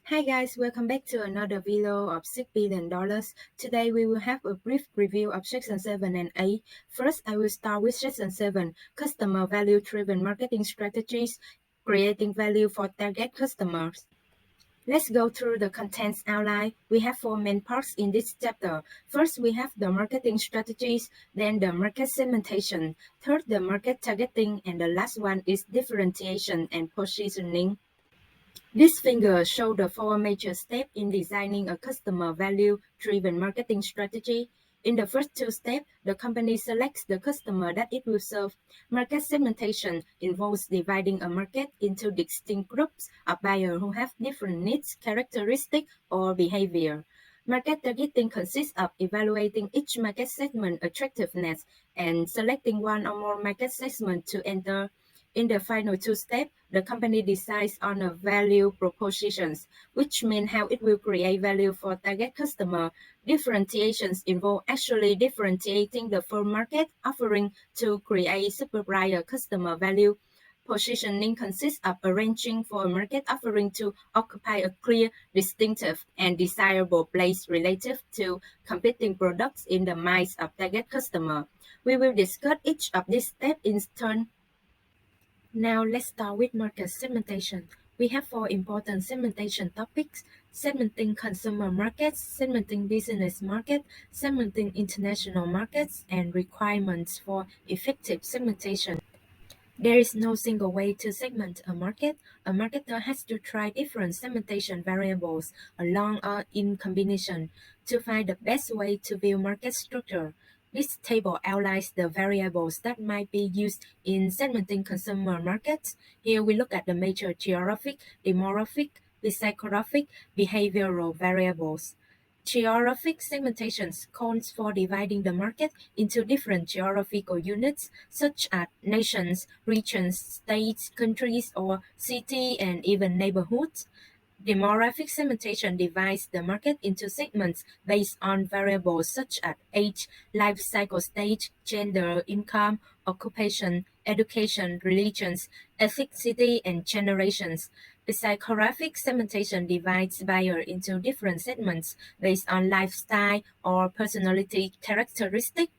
Hi guys, welcome back to another video of $6 billion. Today we will have a brief review of Section 7 and 8. First, I will start with Section 7, Customer Value-Driven Marketing Strategies, Creating Value for Target Customers. Let's go through the contents outline. We have four main parts in this chapter. First, we have the marketing strategies, then the market segmentation, third, the market targeting, and the last one is differentiation and positioning. This figure shows the four major steps in designing a customer value-driven marketing strategy. In the first two steps, the company selects the customer that it will serve. Market segmentation involves dividing a market into distinct groups of buyers who have different needs, characteristics, or behavior. Market targeting consists of evaluating each market segment attractiveness and selecting one or more market segments to enter. In the final two steps, the company decides on a value propositions, which means how it will create value for target customer. Differentiations involve actually differentiating the full market offering to create superior customer value. Positioning consists of arranging for a market offering to occupy a clear, distinctive, and desirable place relative to competing products in the minds of target customer. We will discuss each of these steps in turn. Now let's start with market segmentation. We have four important segmentation topics: segmenting consumer markets, segmenting business market, segmenting international markets, and requirements for effective segmentation. There is no single way to segment a market. A marketer has to try different segmentation variables along or in combination to find the best way to view market structure. This table outlines the variables that might be used in segmenting consumer markets. Here we look at the major geographic, demographic, psychographic, behavioral variables. Geographic segmentation calls for dividing the market into different geographical units, such as nations, regions, states, countries, or cities, and even neighborhoods. Demographic segmentation divides the market into segments based on variables such as age, life cycle stage, gender, income, occupation, education, religions, ethnicity, and generations. Psychographic segmentation divides buyers into different segments based on lifestyle or personality characteristics.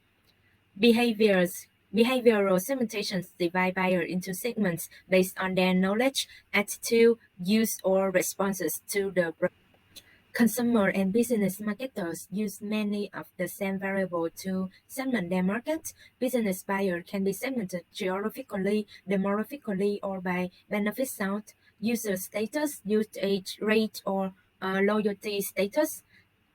Behavioral segmentations divide buyers into segments based on their knowledge, attitude, use, or responses to the brand. Consumer and business marketers use many of the same variables to segment their markets. Business buyers can be segmented geographically, demographically, or by benefit sound, user status, usage rate, or loyalty status.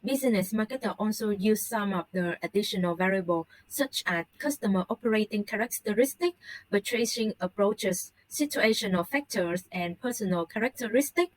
Business marketers also use some of the additional variables, such as customer operating characteristics, purchasing approaches, situational factors, and personal characteristics.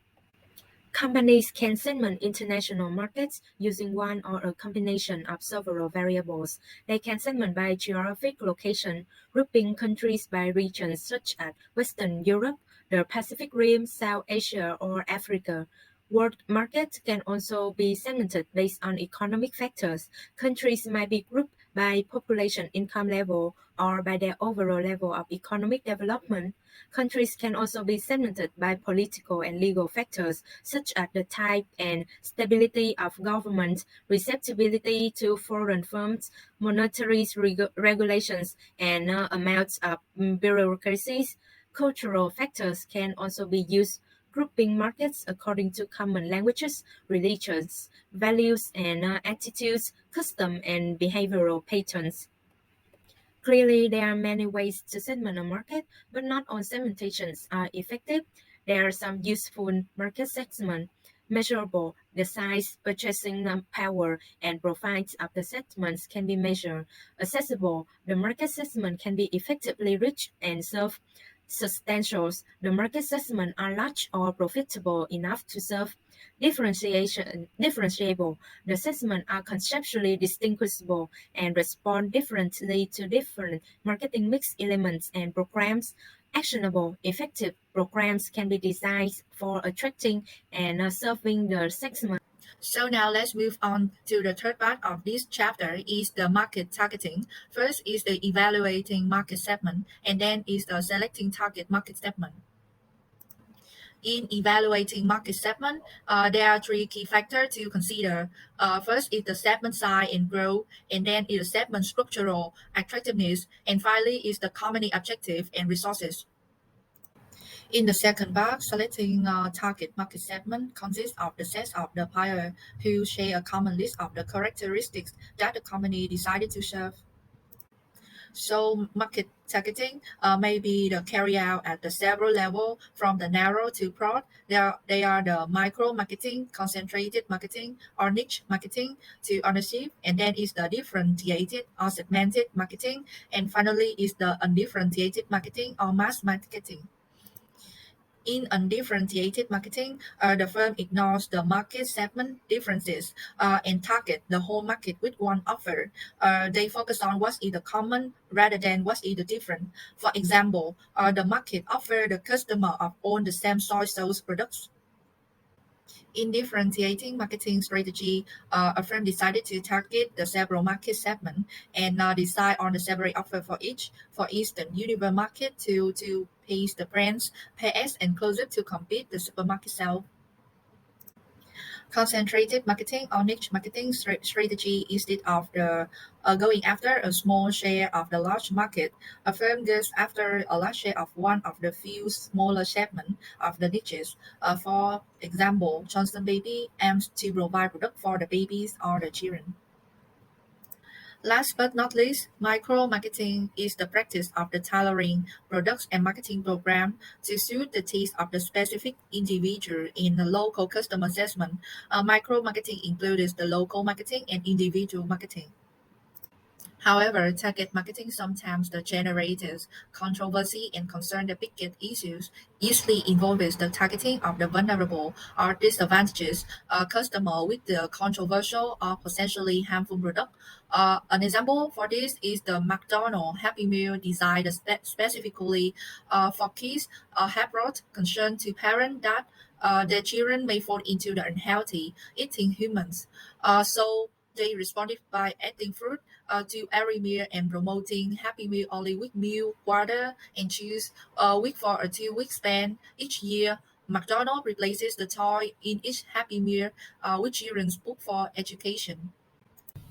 Companies can segment international markets using one or a combination of several variables. They can segment by geographic location, grouping countries by regions such as Western Europe, the Pacific Rim, South Asia, or Africa. World markets can also be segmented based on economic factors. Countries might be grouped by population income level or by their overall level of economic development. Countries can also be segmented by political and legal factors, such as the type and stability of government, receptibility to foreign firms, monetary regulations, and amounts of bureaucracies. Cultural factors can also be used, grouping markets according to common languages, religions, values, and attitudes, custom, and behavioral patterns. Clearly, there are many ways to segment a market, but not all segmentations are effective. There are some useful market segments, measurable. The size, purchasing power, and profiles of the segments can be measured. Accessible. The market segment can be effectively reached and served. Substantials. The market segments are large or profitable enough to serve. Differentiable. The segments are conceptually distinguishable and respond differently to different marketing mix elements and programs. Actionable, effective programs can be designed for attracting and serving the segment. So now let's move on to the third part of this chapter is the market targeting. First is the evaluating market segment and then is the selecting target market segment. In evaluating market segment, there are three key factors to consider. First is the segment size and growth, and then is the segment structural attractiveness, and finally is the company objective and resources. In the second box, selecting a target market segment consists of the set of the buyer who share a common list of the characteristics that the company decided to serve. So market targeting may be the carry out at the several level from the narrow to broad. They are the micro marketing, concentrated marketing, or niche marketing to ownership, and then is the differentiated or segmented marketing, and finally is the undifferentiated marketing or mass marketing. In undifferentiated marketing, the firm ignores the market segment differences and target the whole market with one offer. They focus on what is the common rather than what is the different. For example, the market offer the customer of all the same soy sauce products. In differentiating marketing strategy, a firm decided to target the several market segments and decide on the separate offer for each. For instance, Unilever Market to pace the brands, PS and Close-Up to compete the supermarket shelf. Concentrated marketing or niche marketing strategy instead of the going after a small share of the large market. A firm goes after a large share of one of the few smaller segments of the niches. For example, Johnson Baby aims to provide product for the babies or the children. Last but not least, micro-marketing is the practice of the tailoring products and marketing program to suit the taste of the specific individual in the local customer segment. Micro-marketing includes the local marketing and individual marketing. However, target marketing sometimes generates controversy and concern the biggest issues, usually involves the targeting of the vulnerable or disadvantaged customer with the controversial or potentially harmful product. An example for this is the McDonald's Happy Meal designed specifically for kids, have brought concern to parents that their children may fall into the unhealthy eating humans. So they responded by adding fruit to every meal and promoting Happy Meal only with milk, water, and cheese week for a 2 week span. Each year, McDonald's replaces the toy in each Happy Meal with children's book for education.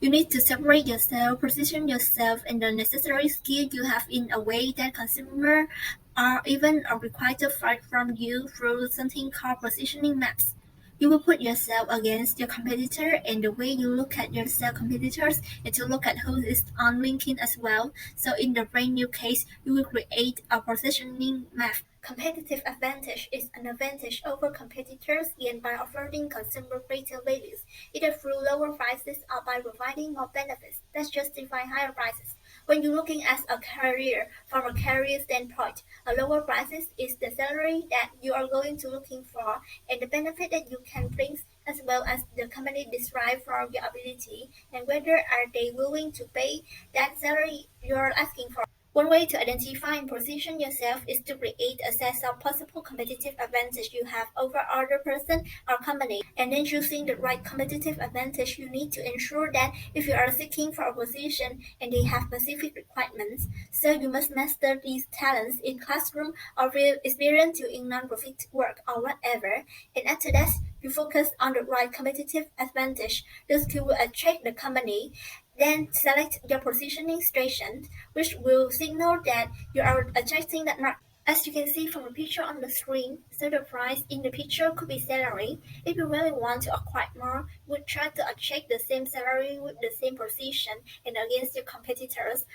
You need to separate yourself, position yourself, and the necessary skill you have in a way that consumers are even required to fight from you through something called positioning maps. You will put yourself against your competitor, and the way you look at yourself competitors is to look at who is on LinkedIn as well. So in the brand new case, you will create a positioning map. Competitive advantage is an advantage over competitors gained by offering consumer greater values, either through lower prices or by providing more benefits that justify higher prices. When you're looking at a career from a career standpoint, a lower prices is the salary that you are going to looking for and the benefit that you can bring as well as the company derive from your ability and whether are they willing to pay that salary you're asking for. One way to identify and position yourself is to create a set of possible competitive advantage you have over other person or company. And then choosing the right competitive advantage, you need to ensure that if you are seeking for a position and they have specific requirements, so you must master these talents in classroom or real experience in non-profit work or whatever. And after that, you focus on the right competitive advantage. This will attract the company. Then select your positioning station, which will signal that you are adjusting that market. As you can see from the picture on the screen, so the price in the picture could be salary. If you really want to acquire more, you would try to achieve the same salary with the same position and against your competitors.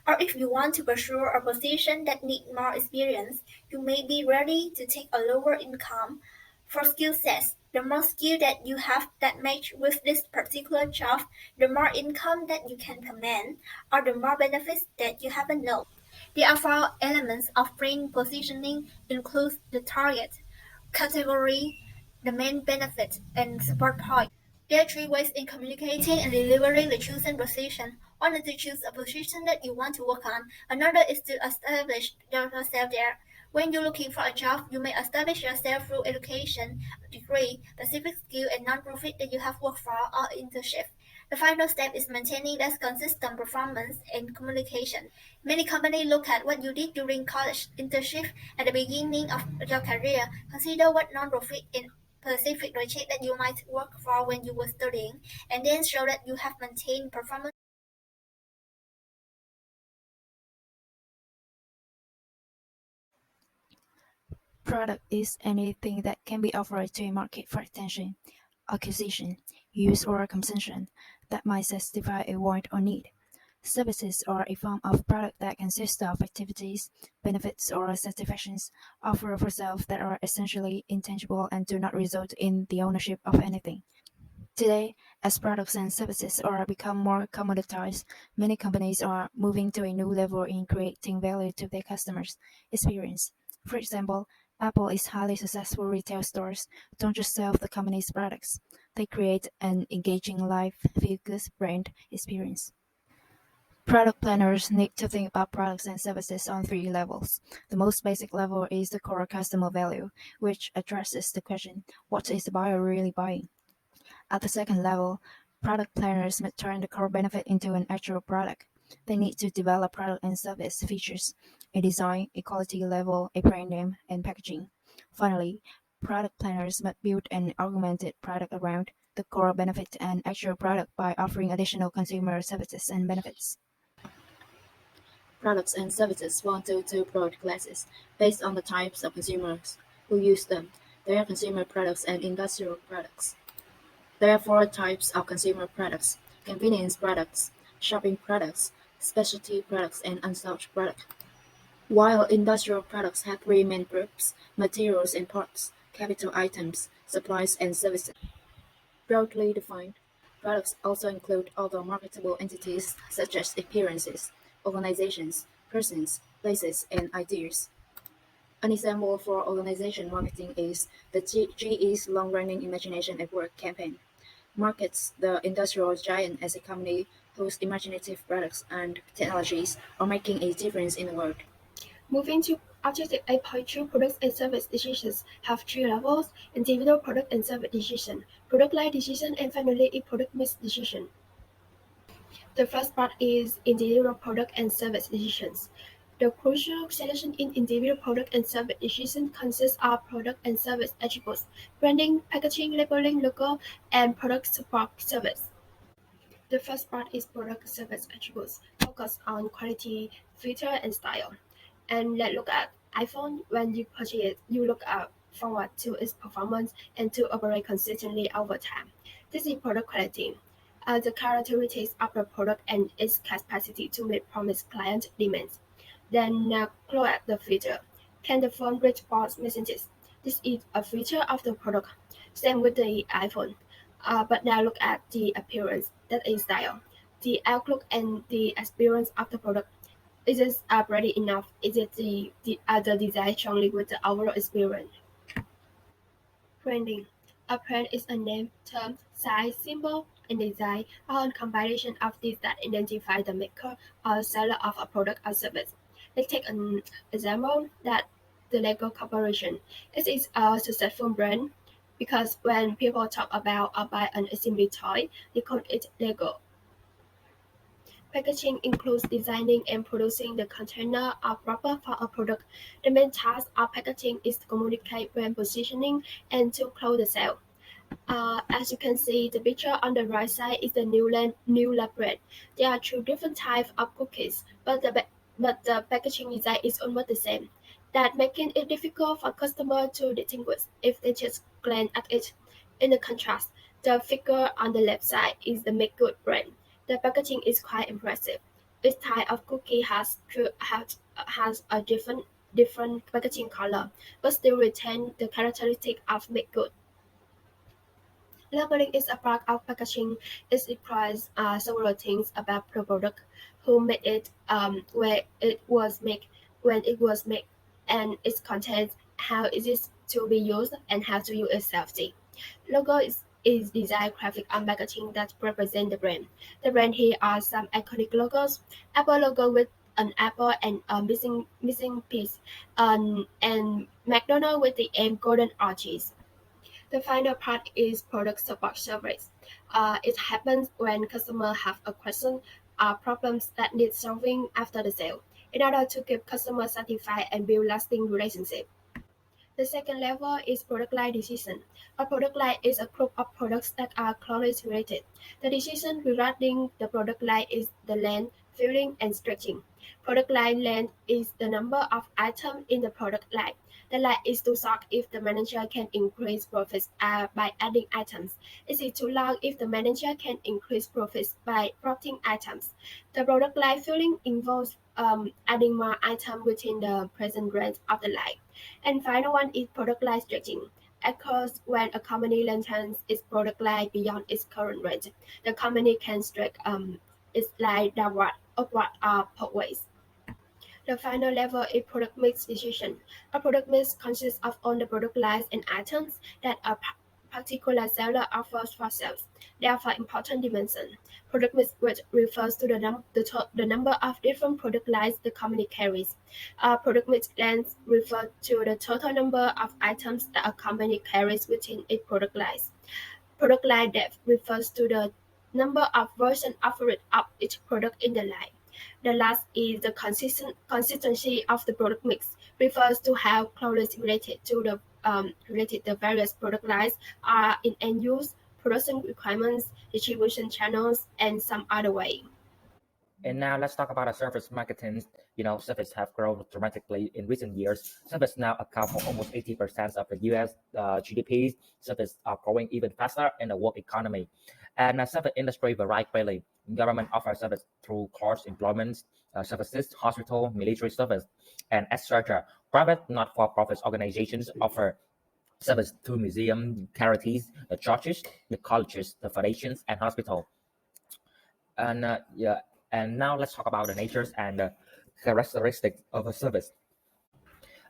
Or if you want to pursue a position that needs more experience, you may be ready to take a lower income. For skill sets, the more skill that you have that match with this particular job, the more income that you can command, or the more benefits that you haven't known. The other elements of brand positioning include the target, category, the main benefit, and support point. There are three ways in communicating and delivering the chosen position. One is to choose a position that you want to work on. Another is to establish yourself there. When you're looking for a job, you may establish yourself through education, degree, specific skill, and non-profit that you have worked for or internship. The final step is maintaining that consistent performance and communication. Many companies look at what you did during college internship at the beginning of your career. Consider what non-profit in specific project that you might work for when you were studying, and then show that you have maintained performance. Product is anything that can be offered to a market for attention, acquisition, use, or consumption that might satisfy a want or need. Services are a form of product that consist of activities, benefits, or satisfactions offered for self that are essentially intangible and do not result in the ownership of anything. Today, as products and services are become more commoditized, many companies are moving to a new level in creating value to their customers' experience. For example, Apple is highly successful retail stores don't just sell the company's products, they create an engaging live, feel-good brand experience. Product planners need to think about products and services on three levels. The most basic level is the core customer value, which addresses the question, what is the buyer really buying? At the second level, product planners must turn the core benefit into an actual product. They need to develop product and service features, a design, a quality level, a brand name, and packaging. Finally, product planners must build an augmented product around the core benefit and actual product by offering additional consumer services and benefits. Products and services fall into two broad classes, based on the types of consumers who use them. There are consumer products and industrial products. There are four types of consumer products: convenience products, shopping products, specialty products, and unsold products. While industrial products have three main groups: materials and parts, capital items, supplies, and services. Broadly defined, products also include other marketable entities such as appearances, organizations, persons, places, and ideas. An example for organization marketing is the GE's long-running Imagination at Work campaign, markets the industrial giant as a company whose imaginative products and technologies are making a difference in the world. Moving to Objective 8.2, products and service decisions have three levels: individual product and service decision, product line decision, and finally a product mix decision. The first part is individual product and service decisions. The crucial selection in individual product and service decision consists of product and service attributes, branding, packaging, labeling, logo, and product support service. The first part is product service attributes, focus on quality, feature, and style. And let's look at iPhone. When you purchase it, you look forward to its performance and to operate consistently over time. This is product quality. The characteristics of the product and its capacity to meet promised client demands. Then look at the feature. Can the phone read voice messages? This is a feature of the product. Same with the iPhone. But now look at the appearance. That is style. The outlook and the experience of the product. Is it pretty enough? Is it the design strongly with the overall experience? Branding. A brand is a name, term, size, symbol, and design, or a combination of these that identify the maker or seller of a product or service. Let's take an example that the Lego Corporation. It is a successful brand because when people talk about or buy an assembly toy, they call it Lego. Packaging includes designing and producing the container or wrapper for a product. The main task of packaging is to communicate brand positioning and to close the sale. As you can see, the picture on the right side is the Newland bread. There are two different types of cookies, but the packaging design is almost the same. That making it difficult for customers to distinguish if they just glance at it. In the contrast, the figure on the left side is the Make Good brand. The packaging is quite impressive. Each type of cookie has a different packaging color, but still retain the characteristic of Make Good. Labeling is a part of packaging. It requires several things about the product: who made it, where it was made, when it was made, and its contents, how it is to be used, and how to use it safely. Logo is design graphic on packaging that represent the brand. The brand here are some iconic logos: Apple logo with an apple and a missing piece, and McDonald with the M golden arches. The final part is product support service. It happens when customers have a question or problems that need solving after the sale in order to keep customers satisfied and build lasting relationships. The second level is product line decision. A product line is a group of products that are closely related. The decision regarding the product line is the length, filling, and stretching. Product line length is the number of items in the product line. The line is too short if the manager can increase profits by adding items. It is too long if the manager can increase profits by dropping items. The product line filling involves adding more items within the present range of the line. And final one is product line stretching. Occurs when a company lengthens its product line beyond its current range. The company can stretch its line downward, upward, or both ways. The final level is product mix decision. A product mix consists of all the product lines and items that a particular seller offers for sales. Therefore, important dimension. Product mix, which refers to the number of different product lines the company carries. Product mix length refers to the total number of items that a company carries within its product lines. Product line depth refers to the number of versions offered of each product in the line. The last is the consistency of the product mix, refers to how closely related the various product lines are in end use, production requirements, distribution channels, and some other way. And now let's talk about the service marketing. Service have grown dramatically in recent years. Service now account for almost 80% of the U.S. GDP. Service are growing even faster in the world economy. And the service industry vary greatly. Government offers service through course employment services, hospital, military service, and etc. Private not-for-profit organizations offer service to museums, charities, the churches, the colleges, the foundations, and hospitals. And and now let's talk about the natures and the characteristics of a service.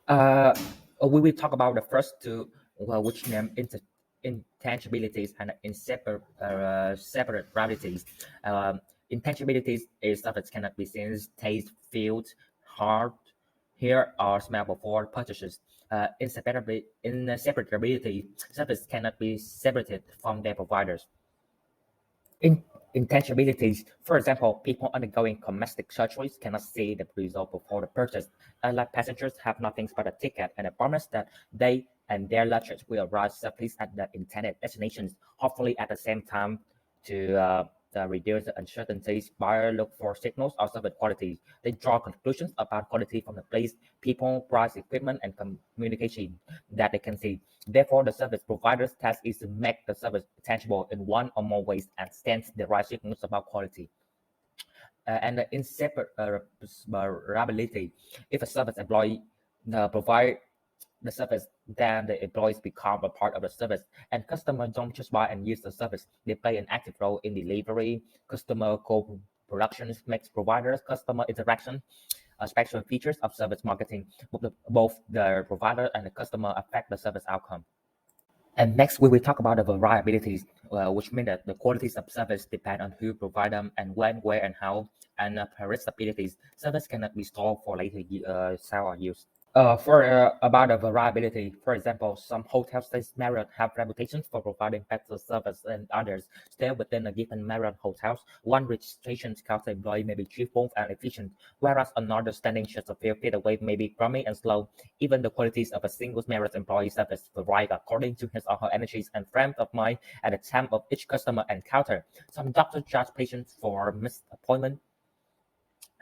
Uh, we will talk about the first two, which name intangibilities and separabilities. Intangibilities is stuff that cannot be seen, taste, feel, heard, hear, or smell before purchases. Inseparability, service cannot be separated from their providers. In intangibilities, for example, people undergoing cosmetic surgeries cannot see the result before the purchase. Unlike passengers have nothing but a ticket and a promise that they and their luggage will arrive safely at the intended destinations, hopefully at the same time to reduce the uncertainties. Buyers look for signals of service quality. They draw conclusions about quality from the place, people, price, equipment, and communication that they can see. Therefore, the service provider's task is to make the service tangible in one or more ways and send the right signals about quality. And the inseparability. If a service employee provide the service, then the employees become a part of the service, and customers don't just buy and use the service. They play an active role in delivery, customer co-production, makes providers, customer interaction, special features of service marketing. Both the provider and the customer affect the service outcome. And next, we will talk about the variabilities, which mean that the qualities of service depend on who provide them and when, where, and how. And perishabilities, service cannot be stored for later sale or use. About the variability, for example, some hotels such as Marriott have reputations for providing better service than others. Still, within a given Marriott hotels, one registration counter employee may be cheerful and efficient, whereas another standing just a few feet away may be grummy and slow. Even the qualities of a single Marriott employee service vary according to his or her energies and frame of mind at the time of each customer encounter. Some doctors judge patients for missed appointment.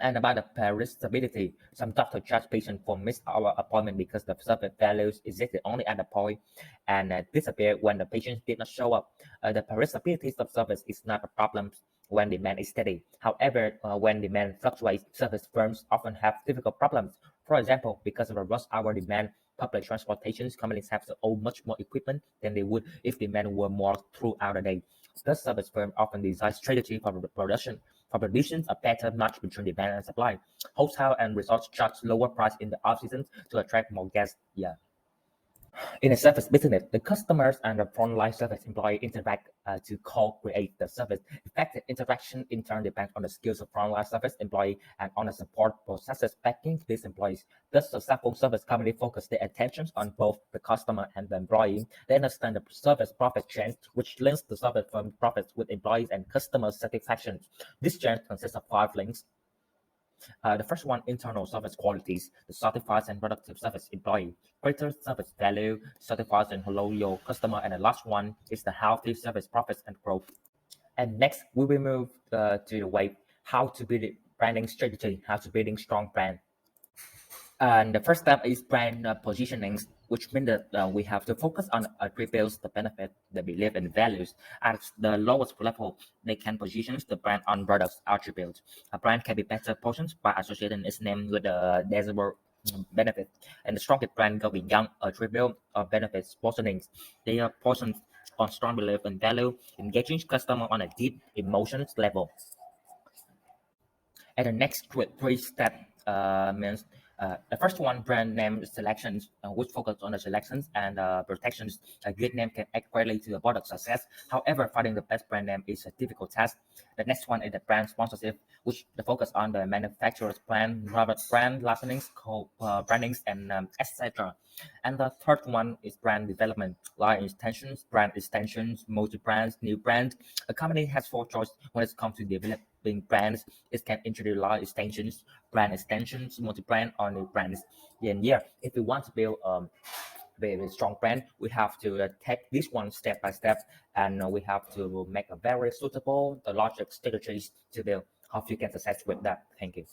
And about the perishability, some doctors judge patients for missed hour appointment because the service values existed only at the point and disappeared when the patient did not show up. The perishability of service is not a problem when demand is steady. However, when demand fluctuates, service firms often have difficult problems. For example, because of a rush hour demand, public transportation companies have to own much more equipment than they would if demand were more throughout the day. Thus, service firms often design strategy for production a better match between demand and supply. Hotel and resorts charge lower price in the off season to attract more guests. Yeah. In a service business, the customers and the frontline service employee interact to co-create the service. Effective interaction in turn depends on the skills of frontline service employee and on the support processes backing these employees. Thus, successful service company focus their attentions on both the customer and the employee. They understand the service profit chain, which links the service firm profits with employees and customer satisfaction. This chain consists of 5 links. The first one, internal service qualities, the certified and productive service employee, greater service value, certified and loyal customer, and the last one is the healthy service profits and growth. And next, we will move to the way how to build branding strategy, how to building strong brand. And the first step is brand positioning, which means that we have to focus on attributes, the benefit, the belief, and values. At the lowest level, they can position the brand on products attributes. A brand can be better positioned by associating its name with the desirable benefit. And the strongest brand go beyond attribute or benefits positioning. They are positioned on strong belief and value, engaging customer on a deep emotions level. And the next three step means the first one, brand name selections, which focus on the selections and protections. A good name can add greatly to the product success. However, finding the best brand name is a difficult task. The next one is the brand sponsorship, which the focus on the manufacturer's brand, private brand licensings, brandings, and etc. And the third one is brand development, line extensions, brand extensions, multi-brands, new brand. A company has 4 choices when it comes to developing brands. It can introduce line extensions, brand extensions, multi-brand, or new brands. And yeah, if we want to build a very strong brand, we have to take this one step by step, and we have to make a very suitable the logic strategies to build. Hope you can success with that. Thank you.